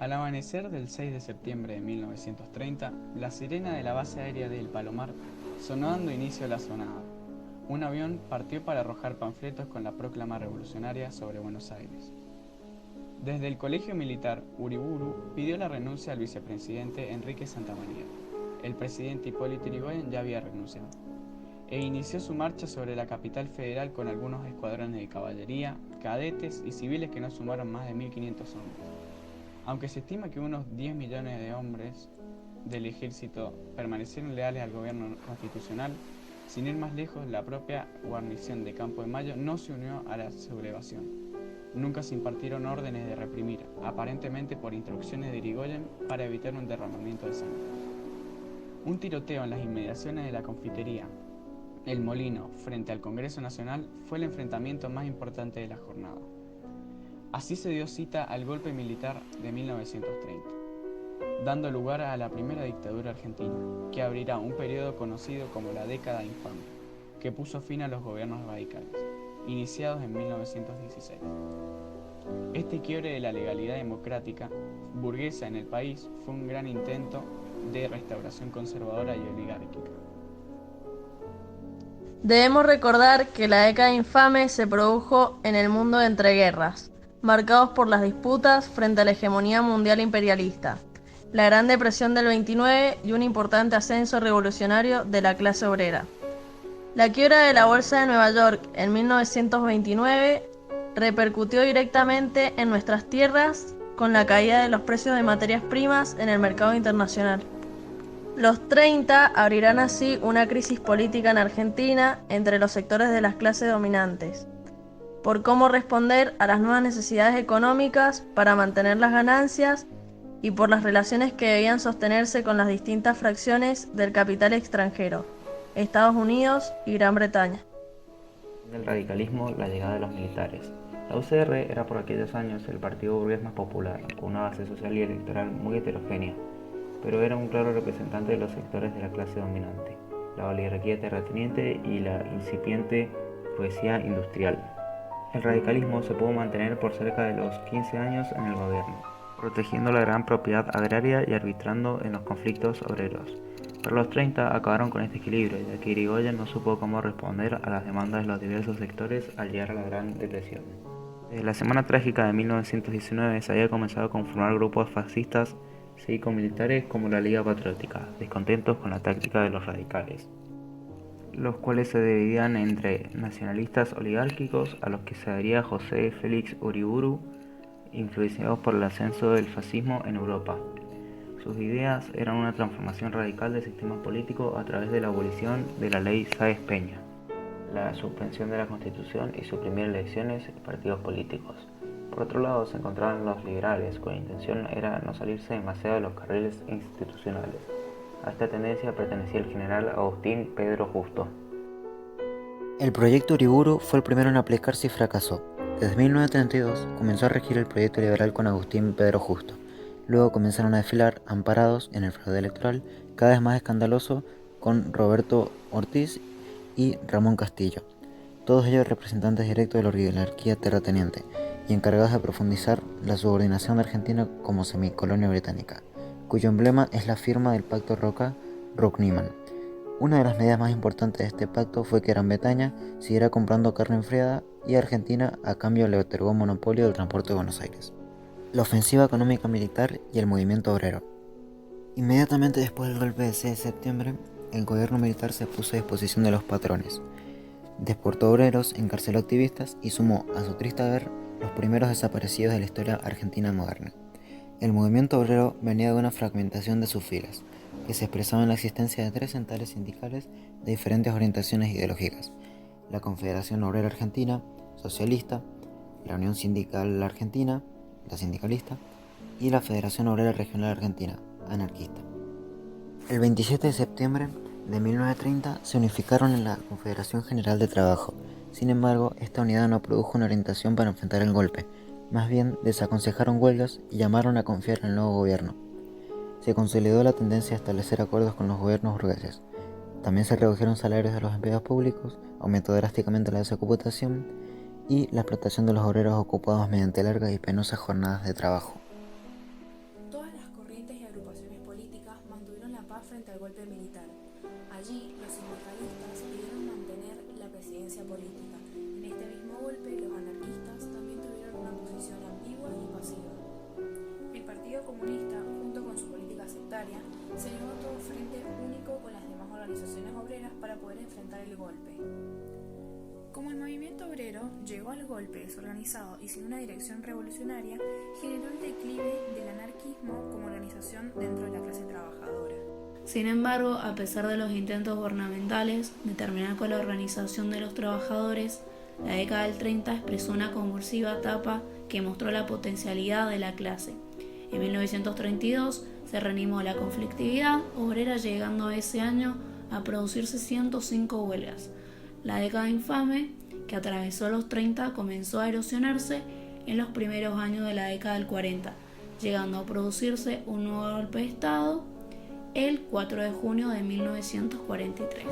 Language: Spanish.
Al amanecer del 6 de septiembre de 1930, la sirena de la base aérea de El Palomar sonó dando inicio a la sonada. Un avión partió para arrojar panfletos con la proclama revolucionaria sobre Buenos Aires. Desde el colegio militar, Uriburu pidió la renuncia al vicepresidente Enrique Santamaría. El presidente Hipólito Yrigoyen ya había renunciado, e inició su marcha sobre la capital federal con algunos escuadrones de caballería, cadetes y civiles que no sumaron más de 1.500 hombres. Aunque se estima que unos 10 millones de hombres del ejército permanecieron leales al gobierno constitucional, sin ir más lejos, la propia guarnición de Campo de Mayo no se unió a la sublevación. Nunca se impartieron órdenes de reprimir, aparentemente por instrucciones de Irigoyen para evitar un derramamiento de sangre. Un tiroteo en las inmediaciones de la confitería El Molino, frente al Congreso Nacional, fue el enfrentamiento más importante de la jornada. Así se dio cita al golpe militar de 1930, dando lugar a la primera dictadura argentina, que abrirá un periodo conocido como la década infame, que puso fin a los gobiernos radicales, iniciados en 1916. Este quiebre de la legalidad democrática burguesa en el país fue un gran intento de restauración conservadora y oligárquica. Debemos recordar que la década infame se produjo en el mundo de entreguerras, marcados por las disputas frente a la hegemonía mundial imperialista, la Gran Depresión del 29 y un importante ascenso revolucionario de la clase obrera. La quiebra de la Bolsa de Nueva York en 1929 repercutió directamente en nuestras tierras con la caída de los precios de materias primas en el mercado internacional. Los 30 abrirán así una crisis política en Argentina entre los sectores de las clases dominantes, por cómo responder a las nuevas necesidades económicas para mantener las ganancias y por las relaciones que debían sostenerse con las distintas fracciones del capital extranjero, Estados Unidos y Gran Bretaña. Del radicalismo, la llegada de los militares. La UCR era por aquellos años el partido burgués más popular, con una base social y electoral muy heterogénea, pero era un claro representante de los sectores de la clase dominante, la oligarquía terrateniente y la incipiente burguesía industrial. El radicalismo se pudo mantener por cerca de los 15 años en el gobierno, protegiendo la gran propiedad agraria y arbitrando en los conflictos obreros. Pero los 30 acabaron con este equilibrio, ya que Irigoyen no supo cómo responder a las demandas de los diversos sectores al llegar a la Gran Depresión. Desde la Semana Trágica de 1919 se había comenzado a conformar grupos fascistas cívico-militares como la Liga Patriótica, descontentos con la táctica de los radicales, los cuales se dividían entre nacionalistas oligárquicos, a los que se adhería José Félix Uriburu, influenciados por el ascenso del fascismo en Europa. Sus ideas eran una transformación radical del sistema político a través de la abolición de la ley Sáenz-Peña, la suspensión de la Constitución y suprimir elecciones y partidos políticos. Por otro lado, se encontraban los liberales, cuya intención era no salirse demasiado de los carriles institucionales. A esta tendencia pertenecía el general Agustín Pedro Justo. El proyecto Uriburu fue el primero en aplicarse y fracasó. Desde 1932 comenzó a regir el proyecto liberal con Agustín Pedro Justo. Luego comenzaron a desfilar, amparados en el fraude electoral, cada vez más escandaloso, con Roberto Ortiz y Ramón Castillo, todos ellos representantes directos de la oligarquía terrateniente y encargados de profundizar la subordinación de Argentina como semicolonia británica, cuyo emblema es la firma del Pacto Roca-Rounyman. Una de las medidas más importantes de este pacto fue que Gran Bretaña siguiera comprando carne enfriada y Argentina a cambio le otorgó monopolio del transporte de Buenos Aires. La ofensiva económica militar y el movimiento obrero. Inmediatamente después del golpe del 6 de septiembre, el gobierno militar se puso a disposición de los patrones, deportó obreros, encarceló activistas y sumó, a su triste haber, los primeros desaparecidos de la historia argentina moderna. El movimiento obrero venía de una fragmentación de sus filas, que se expresaba en la existencia de 3 centrales sindicales de diferentes orientaciones ideológicas: la Confederación Obrera Argentina, socialista; la Unión Sindical Argentina, la sindicalista; y la Federación Obrera Regional Argentina, anarquista. El 27 de septiembre de 1930 se unificaron en la Confederación General de Trabajo. Sin embargo, esta unidad no produjo una orientación para enfrentar el golpe, más bien desaconsejaron huelgas y llamaron a confiar en el nuevo gobierno. Se consolidó la tendencia a establecer acuerdos con los gobiernos burgueses. También se redujeron salarios de los empleados públicos, aumentó drásticamente la desocupación y la explotación de los obreros ocupados mediante largas y penosas jornadas de trabajo. golpe. Como el movimiento obrero llegó al golpe desorganizado y sin una dirección revolucionaria, generó el declive del anarquismo como organización dentro de la clase trabajadora. Sin embargo, a pesar de los intentos gubernamentales de terminar con la organización de los trabajadores, la década del 30 expresó una convulsiva etapa que mostró la potencialidad de la clase. En 1932 se reanimó la conflictividad obrera, llegando ese año a producirse 105 huelgas. La década infame, que atravesó los 30, comenzó a erosionarse en los primeros años de la década del 40, llegando a producirse un nuevo golpe de Estado el 4 de junio de 1943.